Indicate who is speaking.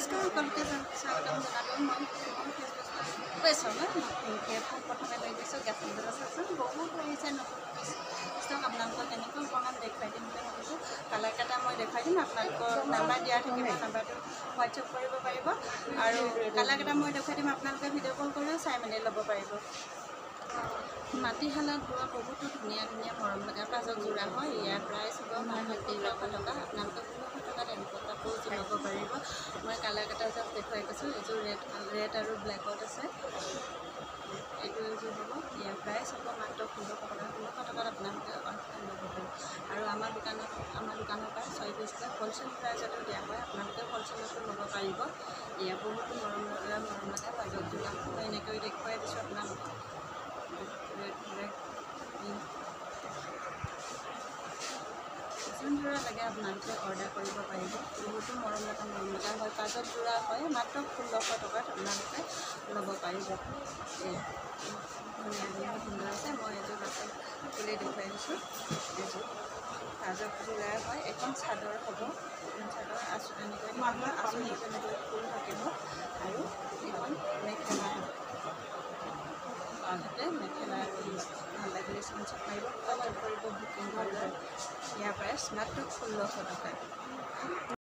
Speaker 1: নমস্কাৰ সকলোকে স্বাগতম জনালোঁ। মই কৈছোঁ নতুনকৈ প্ৰথমে লৈ গৈছোঁ গেছ চিলিণ্ডাৰ চাচোন বহুত আহিছে নতুন ষ্টক আপোনালোকক কেনেকৈ অকণমান দেখুৱাই দিম বুলি ভাবিছোঁ। কালাৰ কেইটা মই দেখুৱাই দিম, আপোনালোকৰ নাম্বাৰ দিয়া থাকিব, নাম্বাৰটো হোৱাটছএপ কৰিব পাৰিব আৰু কালাৰ কেইটা মই দেখুৱাই দিম, আপোনালোকে ভিডিঅ' কল কৰিও চাই মেলি ল'ব পাৰিব। মাটিশালত বোৱা বহুতো ধুনীয়া ধুনীয়া মৰম লগা পাজক যোৰা হয়। ইয়াৰ প্ৰাইচ হ'ব মাত্ৰ 1300 টকা। আপোনালোকে 1300 টকাত এনেকুৱা কাপোৰ ল'ব পাৰিব। মই কালাৰ কেইটা জাষ্ট দেখুৱাই কৈছোঁ। এইযোৰ ৰেড আৰু ব্লেকত আছে। এইটো এযোৰ হ'ব। ইয়াৰ প্ৰাইচ হ'ব মাত্ৰ 1600 টকা। 1600 টকাত আপোনালোকে ল'ব পাৰিব। আৰু আমাৰ দোকানৰ পৰা 6 পিচকৈ হ'লচেল প্ৰাইজতো দিয়া হয়। আপোনালোকে হ'লচেলতো ল'ব পাৰিব। ইয়াৰ বহুতো মৰম লগা পাজক যোৰা মই এনেকৈ দেখুৱাই দিছোঁ আপোনালোকক। যোৰা লাগে আপোনালোকে অৰ্ডাৰ কৰিব পাৰিব। বহুতো মৰম লগা হয়, পাজক যোৰা হয়। মাত্ৰ 1600 টকাত আপোনালোকে ল'ব পাৰিব। ধুনীয়া সুন্দৰ আছে। মই এযোৰ পাছত খুলি দেখুৱাই দিছোঁ। এযোৰ পাজক যোৰা হয়। এখন চাদৰ হ'ব। এখন চাদৰ এনেকৈ আঁচনি তেনেকৈ ফুল থাকিব আৰু এখন মেখেলা হ'ব। আগতে মেখেলা ভাল লাগিলে স্ক্ৰীনশ্বট মাৰিব, হোৱাটছএপ কৰিব, বুকিং কৰিব। ইয়াৰ প্ৰাইচ মাত্ৰ 1600 টকা।